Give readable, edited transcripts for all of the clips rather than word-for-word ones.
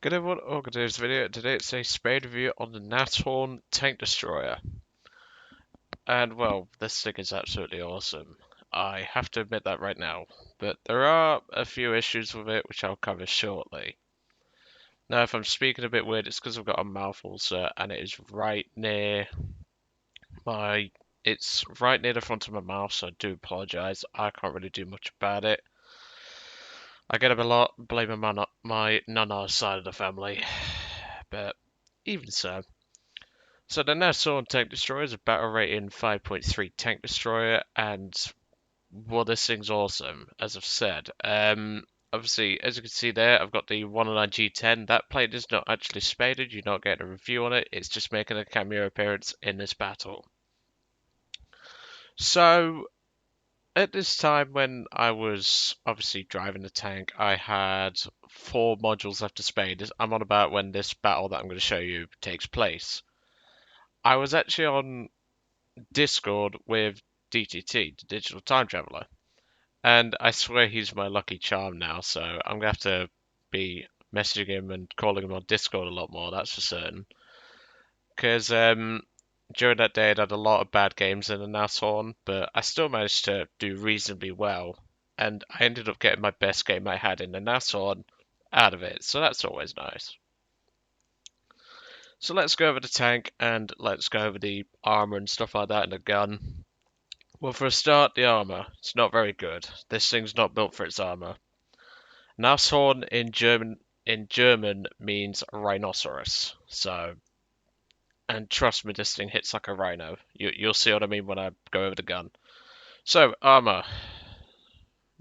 G'day, what today's video. Today it's a Spade review on the Nashorn Tank Destroyer. And well, this thing is absolutely awesome. I have to admit that right now. But there are a few issues with it which I'll cover shortly. Now, if I'm speaking a bit weird, it's because I've got a mouth ulcer and it is right near my it's right near the front of my mouth, so I do apologise. I can't really do much about it. I get up a lot blaming my nana side of the family. But even so. So the Nashorn Tank Destroyer is a battle rating 5.3 tank destroyer, and well, this thing's awesome, as I've said. Obviously, as you can see there, I've got the 109 G10. That plate is not actually spaded. You're not getting a review on it. It's just making a cameo appearance in this battle. So at this time, when I was obviously driving the tank, I had 4 modules left to spade. I'm on about when this battle that I'm going to show you takes place. I was actually on Discord with DTT, the Digital Time Traveler, and I swear he's my lucky charm now. So I'm gonna have to be messaging him and calling him on Discord a lot more. That's for certain. Because during that day, I'd had a lot of bad games in the Nashorn, but I still managed to do reasonably well, and I ended up getting my best game I had in the Nashorn out of it. So that's always nice. So let's go over the tank and let's go over the armor and stuff like that and the gun. Well, for a start, the armor. It's not very good. This thing's not built for its armor. Nashorn in German means rhinoceros. So, and trust me, this thing hits like a rhino. You'll see what I mean when I go over the gun. So, armor.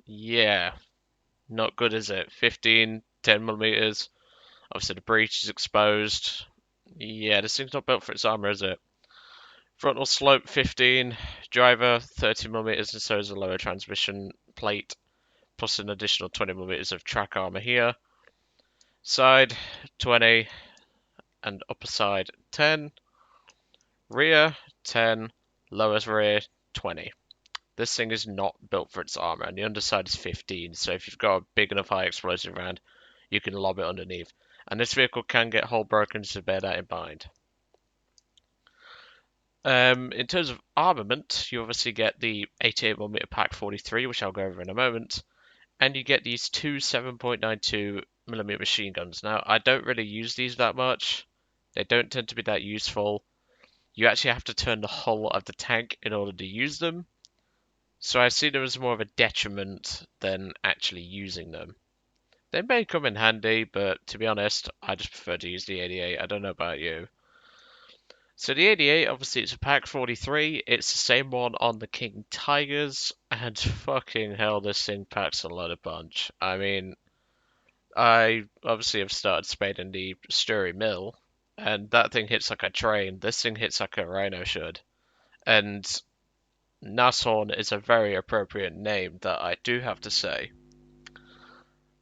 Yeah, not good, is it? 15, 10 millimeters. Obviously, the breech is exposed. Yeah, this thing's not built for its armor, is it? Frontal slope 15, driver 30 millimeters, and so is the lower transmission plate, plus an additional 20 millimeters of track armor here. Side 20 and upper side 10. Rear 10, lower rear 20. This thing is not built for its armor, and the underside is 15, so if you've got a big enough high explosive round, you can lob it underneath. And this vehicle can get hull broken, so bear that in mind. In terms of armament, you obviously get the 88mm Pack 43, which I'll go over in a moment, and you get these two 7.92mm machine guns. Now, I don't really use these that much. They don't tend to be that useful. You actually have to turn the hull of the tank in order to use them. So I see them as more of a detriment than actually using them. They may come in handy, but to be honest, I just prefer to use the 88. I don't know about you. So the 88, obviously it's a Pack 43, it's the same one on the King Tigers, and fucking hell, this thing packs a lot of punch. I mean, I obviously have started spading the Sturry Mill, and that thing hits like a train. This thing hits like a rhino should. And Nashorn is a very appropriate name, that I do have to say.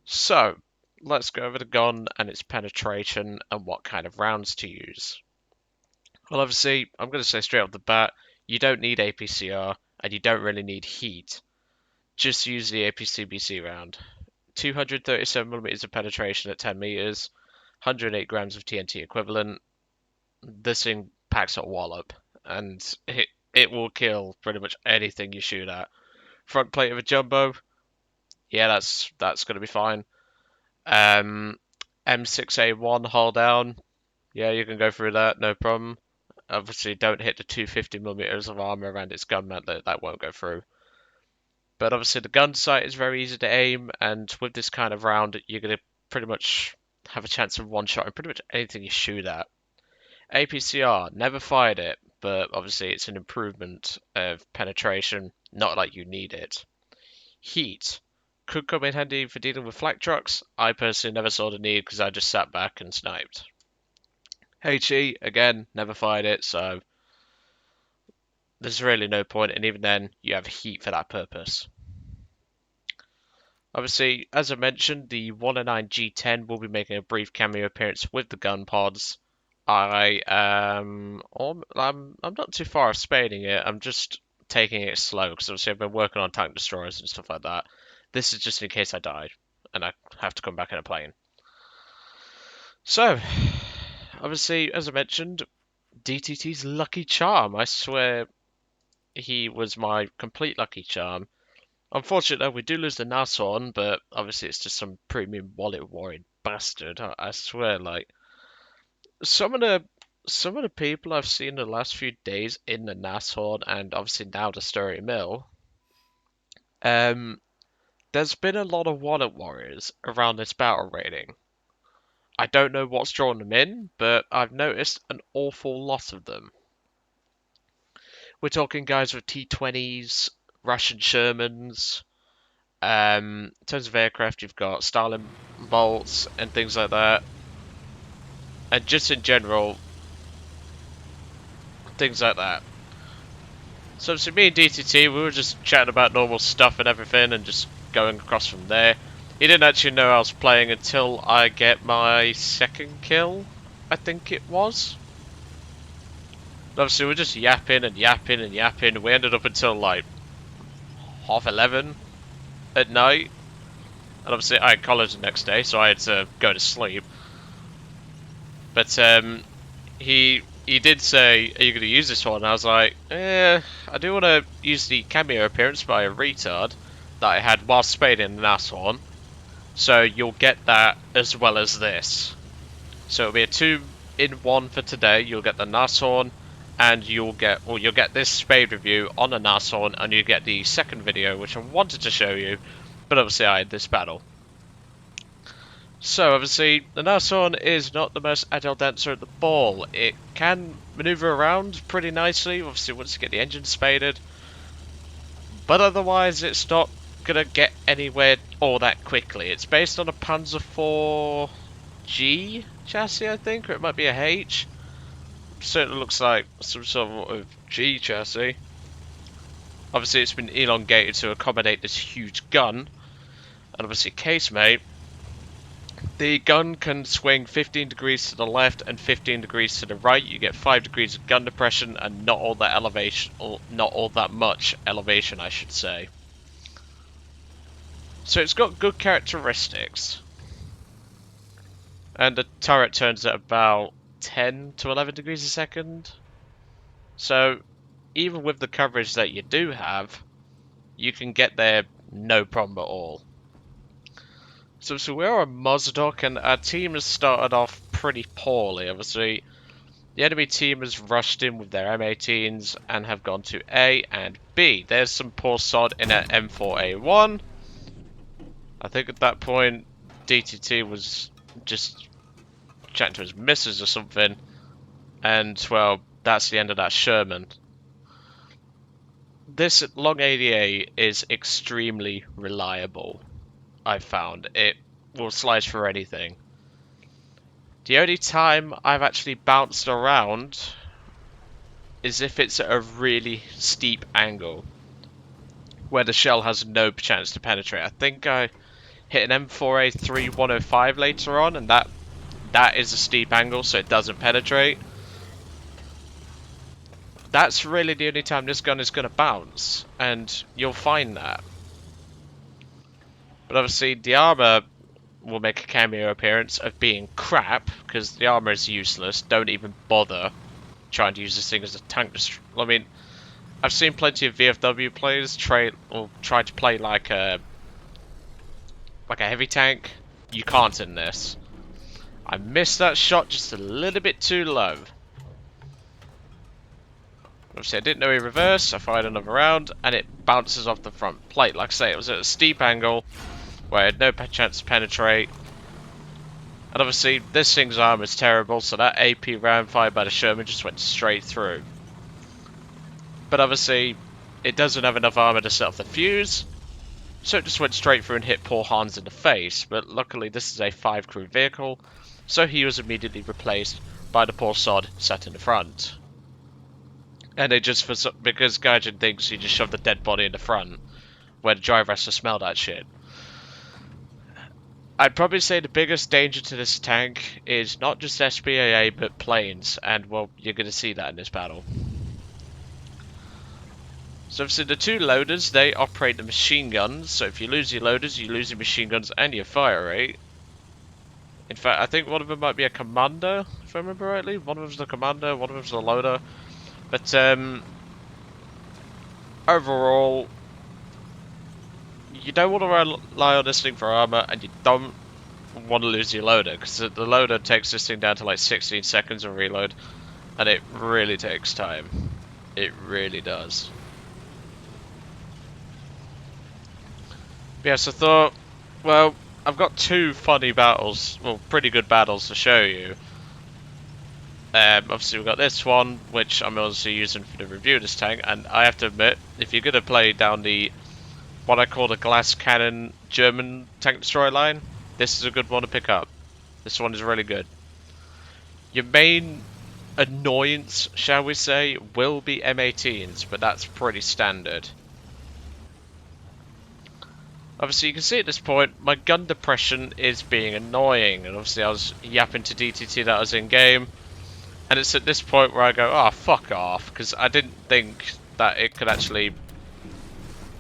So, let's go over the gun and its penetration and what kind of rounds to use. Well, obviously, I'm going to say straight off the bat, you don't need APCR and you don't really need heat. Just use the APCBC round. 237mm of penetration at 10 meters, 108 grams of TNT equivalent. This thing packs a wallop, and it will kill pretty much anything you shoot at. Front plate of a jumbo, yeah, that's going to be fine. M6A1 hull down, yeah, you can go through that, no problem. Obviously, don't hit the 250mm of armor around its gun mantlet, that won't go through. But obviously, the gun sight is very easy to aim, and with this kind of round, you're going to pretty much have a chance of one-shotting pretty much anything you shoot at. APCR, never fired it, but obviously it's an improvement of penetration, not like you need it. Heat, could come in handy for dealing with flak trucks. I personally never saw the need because I just sat back and sniped. HE, again, never fired it, so there's really no point, and even then, you have heat for that purpose. Obviously, as I mentioned, the 109 G10 will be making a brief cameo appearance with the gun pods. I'm not too far off spading it. I'm just taking it slow because obviously I've been working on tank destroyers and stuff like that. This is just in case I die and I have to come back in a plane. So, obviously, as I mentioned, DTT's lucky charm. I swear he was my complete lucky charm. Unfortunately, we do lose the Nashorn, but obviously it's just some premium wallet warring bastard. I swear, like some of the people I've seen the last few days in the Nashorn and obviously now the Story Mill, um, there's been a lot of wallet warriors around this battle rating. I don't know what's drawn them in, but I've noticed an awful lot of them. We're talking guys with T20s, Russian Shermans. In terms of aircraft, you've got Stalin bolts and things like that, and just in general, things like that. So, me and DTT, we were just chatting about normal stuff and everything, and just going across from there. He didn't actually know I was playing until I get my second kill, I think it was. Obviously, we're just yapping and yapping and yapping. We ended up until like 11:30 at night. And obviously, I had college the next day, so I had to go to sleep. But he did say, "Are you going to use this one?" And I was like, I do want to use the cameo appearance by a retard that I had while Spade in the Nashorn. So you'll get that as well as this. So it'll be a 2-in-1 for today. You'll get the Nashorn, and you'll get this Spade review on the Nashorn, and you get the second video, which I wanted to show you, but obviously I had this battle. So obviously the Nashorn is not the most agile dancer at the ball. It can maneuver around pretty nicely, obviously once you get the engine spaded, but otherwise it's not gonna get anywhere all that quickly. It's based on a Panzer IV chassis, I think, or it might be a H. Certainly looks like some sort of G chassis. Obviously it's been elongated to accommodate this huge gun, and obviously casemate. The gun can swing 15 degrees to the left and 15 degrees to the right. You get 5 degrees of gun depression and not all that elevation, or not all that much elevation, I should say. So it's got good characteristics. And the turret turns at about 10 to 11 degrees a second. So even with the coverage that you do have, you can get there no problem at all. So we're on Mozdok, and our team has started off pretty poorly. Obviously, the enemy team has rushed in with their M18s and have gone to A and B. There's some poor sod in an M4A1. I think at that point, DTT was just chatting to his missus or something. And, well, that's the end of that Sherman. This long ADA is extremely reliable, I've found. It will slice for anything. The only time I've actually bounced around is if it's at a really steep angle where the shell has no chance to penetrate. I think I hit an M4A3 105 later on, and that is a steep angle, so it doesn't penetrate. That's really the only time this gun is going to bounce, and you'll find that. But obviously, the armor will make a cameo appearance of being crap, because the armor is useless. Don't even bother trying to use this thing as a tank destroyer. I mean, I've seen plenty of VFW players try to play like a heavy tank. You can't in this. I missed that shot just a little bit too low. Obviously, I didn't know he reversed. I fired another round, and it bounces off the front plate. Like I say, it was at a steep angle where I had no chance to penetrate. And obviously, this thing's armor is terrible, so that AP round fired by the Sherman just went straight through. But obviously, it doesn't have enough armor to set off the fuse, so it just went straight through and hit poor Hans in the face. But luckily, this is a 5-crew vehicle, so he was immediately replaced by the poor sod sat in the front. And they just, because Gaijin thinks he just shoved the dead body in the front, where the driver has to smell that shit. I'd probably say the biggest danger to this tank is not just SPAA, but planes, and well, you're going to see that in this battle. So obviously the two loaders, they operate the machine guns, so if you lose your loaders, you lose your machine guns and your fire rate. In fact, I think one of them might be a commander, if I remember rightly. One of them's the commander, one of them's the loader. But overall, you don't want to rely on this thing for armor, and you don't want to lose your loader, because the loader takes this thing down to like 16 seconds of reload, and it really takes time. It really does. Yes, I thought, well, I've got two funny battles, well, pretty good battles to show you. Obviously we've got this one, which I'm also using for the review of this tank, and I have to admit, if you're going to play down the, what I call the glass cannon German tank destroyer line, this is a good one to pick up. This one is really good. Your main annoyance, shall we say, will be M18s, but that's pretty standard. Obviously you can see at this point, my gun depression is being annoying, and obviously I was yapping to DTT that I was in game. And it's at this point where I go, oh, fuck off, because I didn't think that it could actually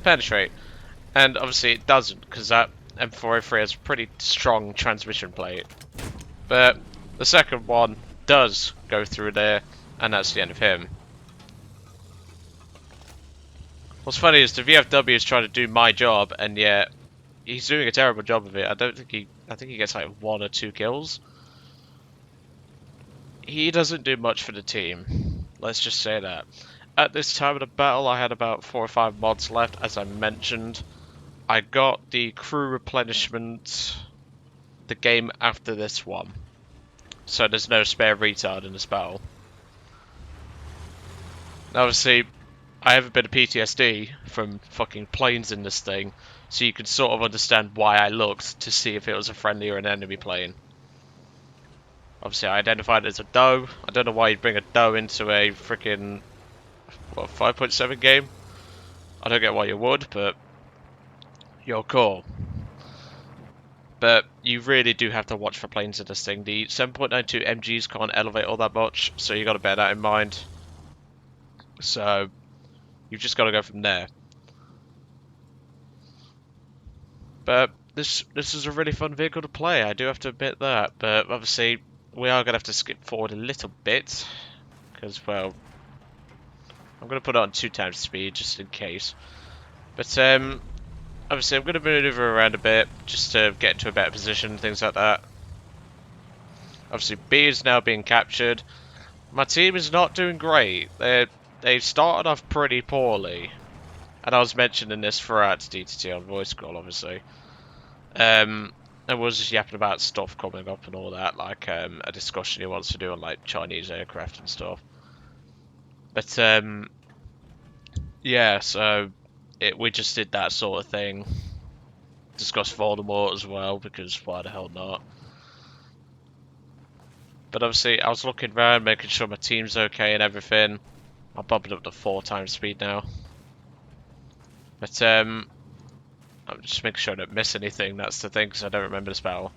penetrate. And obviously it doesn't, because that M403 has a pretty strong transmission plate. But the second one does go through there, and that's the end of him. What's funny is the VFW is trying to do my job, and yet he's doing a terrible job of it. I think he gets like 1 or 2 kills. He doesn't do much for the team. Let's just say that. At this time of the battle, I had about 4 or 5 mods left, as I mentioned. I got the crew replenishment the game after this one. So there's no spare retard in this battle. Obviously, I have a bit of PTSD from fucking planes in this thing, so you can sort of understand why I looked to see if it was a friendly or an enemy plane. Obviously, I identified it as a doe. I don't know why you'd bring a doe into a freaking, what, 5.7 game? I don't get why you would, but you're cool. But you really do have to watch for planes in this thing. The 7.92 MGs can't elevate all that much, so you got to bear that in mind. So you've just got to go from there. But this is a really fun vehicle to play, I do have to admit that. But obviously, we are going to have to skip forward a little bit, because, well, I'm going to put it on 2 times speed, just in case. But, obviously I'm going to maneuver around a bit, just to get into a better position, things like that. Obviously, B is now being captured. My team is not doing great. They started off pretty poorly. And I was mentioning this throughout DTT on voice call, obviously. I was just yapping about stuff coming up and all that, like a discussion he wants to do on like Chinese aircraft and stuff. But yeah, so we just did that sort of thing. Discussed Voldemort as well, because why the hell not? But obviously, I was looking around, making sure my team's okay and everything. I'm bumping up to 4 times speed now. But I'm just making sure I don't miss anything, that's the thing, because I don't remember this battle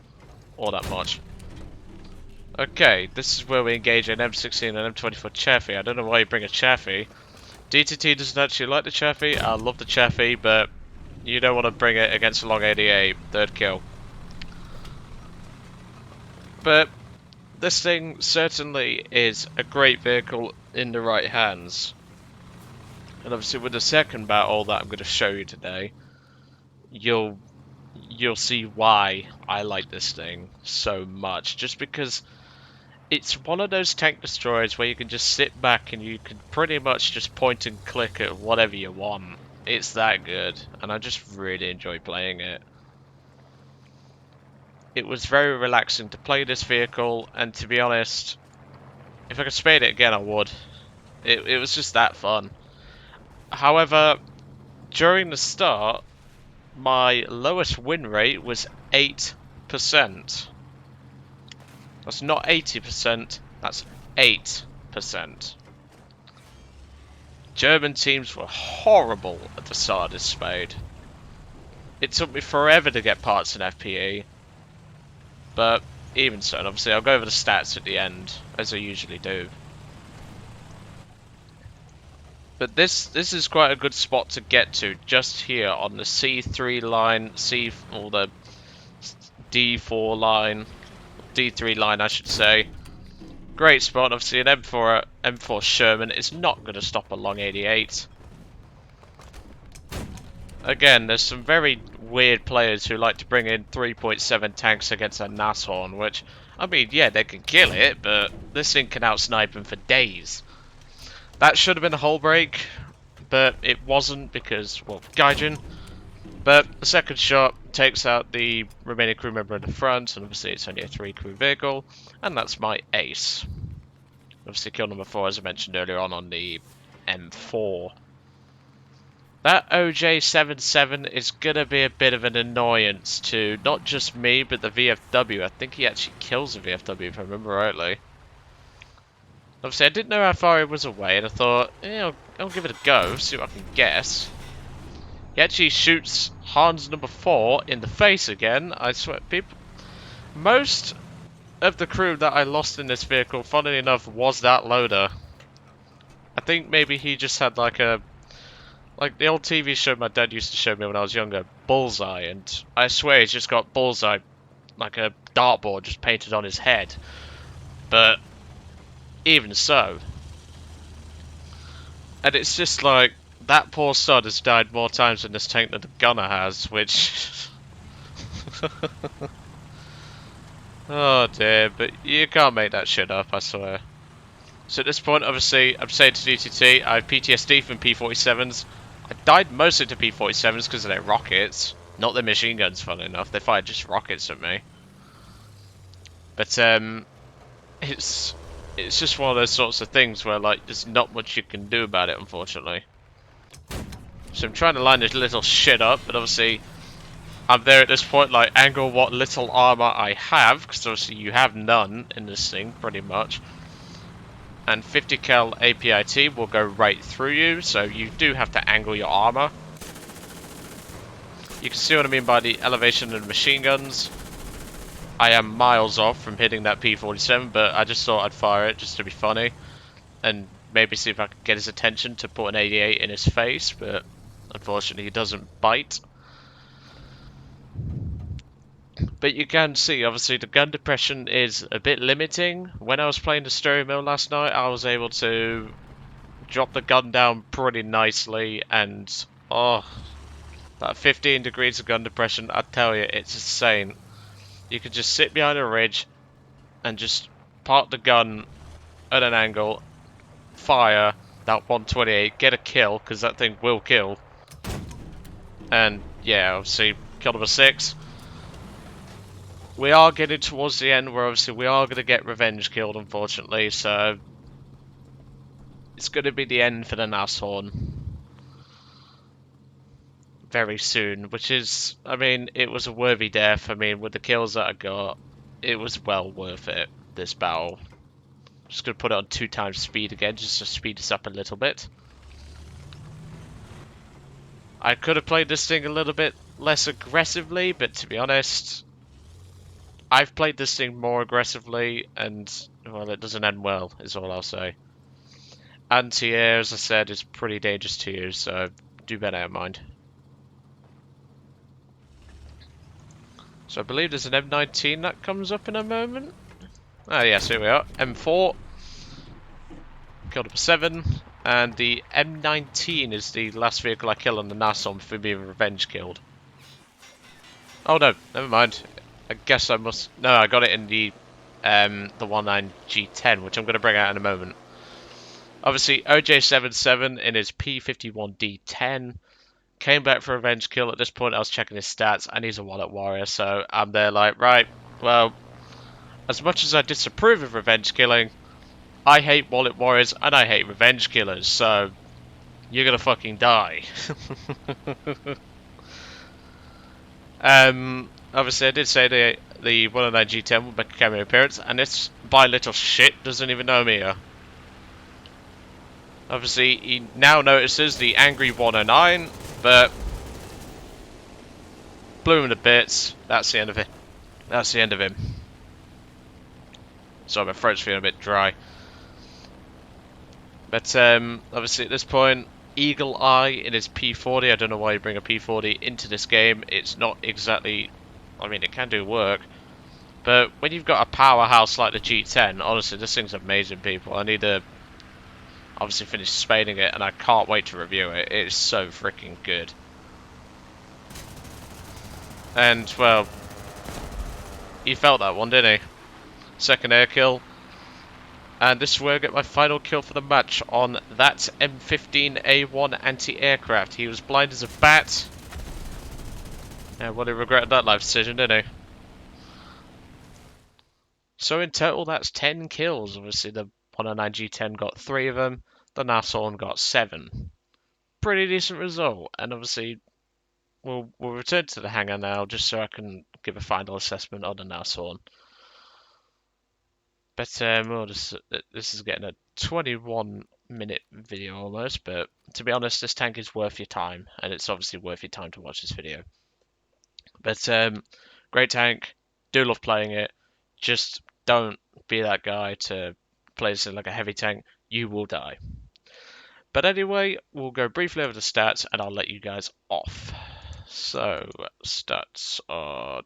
all that much. Okay, this is where we engage an M16 and M24 Chaffee. I don't know why you bring a Chaffee. DTT doesn't actually like the Chaffee. I love the Chaffee, but you don't want to bring it against a long 88, 3rd kill. But this thing certainly is a great vehicle in the right hands. And obviously with the second battle that I'm going to show you today, you'll see why I like this thing so much. Just because it's one of those tank destroyers where you can just sit back and you can pretty much just point and click at whatever you want. It's that good, and I just really enjoy playing it. It was very relaxing to play this vehicle, and to be honest, if I could spade it again I would. It was just that fun. However, during the start, my lowest win rate was 8%. That's not 80%, that's 8%. German teams were horrible at the start of this Spade. It took me forever to get parts in FPE. But even so, and obviously I'll go over the stats at the end, as I usually do. But this is quite a good spot to get to, just here on the C3 line, or the D4 line, D3 line, I should say. Great spot. Obviously, an M4 Sherman is not going to stop a long 88. Again, there's some very weird players who like to bring in 3.7 tanks against a Nashorn, which, I mean, yeah, they can kill it, but this thing can outsnipe them for days. That should have been a hull break, but it wasn't because, well, Gaijin. But the second shot takes out the remaining crew member in the front, and obviously it's only a 3-crew vehicle, and that's my ace. Obviously kill number 4, as I mentioned earlier on the M4. That OJ77 is going to be a bit of an annoyance to not just me, but the VFW. I think he actually kills the VFW, if I remember rightly. Obviously, I didn't know how far he was away, and I thought, yeah, I'll give it a go, see what I can guess. He actually shoots Hans number 4 in the face again. I swear, people... Most of the crew that I lost in this vehicle, funnily enough, was that loader. I think maybe he just had like a... Like the old TV show my dad used to show me when I was younger, Bullseye, and I swear he's just got Bullseye, like a dartboard just painted on his head. But even so, and it's just like, that poor sod has died more times in this tank than the gunner has, which... Oh dear, but you can't make that shit up, I swear. So at this point, obviously, I'm saying to DTT, I have PTSD from P-47s. I died mostly to P-47s because of their rockets, not their machine guns, funnily enough. They fired just rockets at me. But, it's just one of those sorts of things where, like, there's not much you can do about it, unfortunately. So I'm trying to line this little shit up, but obviously, I'm there at this point, like, angle what little armor I have, because obviously you have none in this thing, pretty much. And 50 cal APIT will go right through you, so you do have to angle your armor. You can see what I mean by the elevation of the machine guns. I am miles off from hitting that P-47, but I just thought I'd fire it just to be funny. And maybe see if I could get his attention to put an 88 in his face, but unfortunately he doesn't bite. But you can see, obviously, the gun depression is a bit limiting. When I was playing the stereo mill last night, I was able to drop the gun down pretty nicely, and, oh, that 15 degrees of gun depression, I tell you, it's insane. You can just sit behind a ridge and just park the gun at an angle, fire that 128, get a kill, because that thing will kill. And, yeah, obviously, kill number 6. We are getting towards the end where obviously we are going to get revenge killed, unfortunately, so it's going to be the end for the Nashorn very soon, which is, I mean, it was a worthy death. I mean, with the kills that I got, it was well worth it, this battle. Just going to put it on 2 times speed again, just to speed us up a little bit. I could have played this thing a little bit less aggressively, but to be honest, I've played this thing more aggressively, and, well, it doesn't end well, is all I'll say. Anti-air, as I said, is pretty dangerous to you, so do bear that in mind. So I believe there's an M19 that comes up in a moment. Ah, yes, here we are. M4. Killed up a 7. And the M19 is the last vehicle I kill on the Nashorn for being revenge killed. Oh no, never mind. I guess I must... No, I got it in the 19G10, which I'm going to bring out in a moment. Obviously, OJ77 in his P51D10 came back for a revenge kill. At this point, I was checking his stats, and he's a wallet warrior, so I'm there like, right, well, as much as I disapprove of revenge killing, I hate wallet warriors, and I hate revenge killers, so you're going to fucking die. Obviously, I did say the 109G10 will make a cameo appearance, and this by little shit doesn't even know me here. Obviously, he now notices the angry 109, but blew him to bits. That's the end of it. That's the end of him. Sorry, my throat's feeling a bit dry. But obviously, at this point, Eagle Eye in his P40. I don't know why you bring a P40 into this game. It's not exactly... I mean, it can do work, But when you've got a powerhouse like the G10, honestly, this thing's amazing, people. I need to obviously finish spading it, and I can't wait to review it. It is so freaking good. And, well, he felt that one, didn't he? Second air kill. And this is where I get my final kill for the match on that M15A1 anti-aircraft. He was blind as a bat. And well, he regretted that life decision, didn't he? So in total, that's 10 kills. Obviously, the 109 G10 got 3 of them. The Nashorn got 7. Pretty decent result. And obviously, we'll return to the hangar now, just so I can give a final assessment on the Nashorn. But this is getting a 21-minute video almost. But to be honest, this tank is worth your time, and it's obviously worth your time to watch this video. But great tank. Do love playing it. Just don't be that guy to play this in like a heavy tank. You will die. But anyway, we'll go briefly over the stats, and I'll let you guys off. So stats are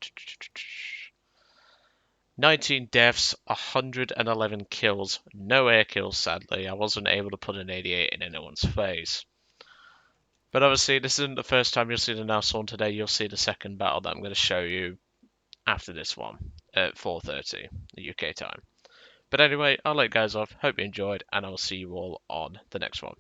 19 deaths, 111 kills, no air kills sadly. I wasn't able to put an 88 in anyone's face. But obviously this isn't the first time you'll see the Nashorn today. You'll see the second battle that I'm going to show you after this one at 4:30 UK time. But anyway, I'll let you guys off. Hope you enjoyed, and I'll see you all on the next one.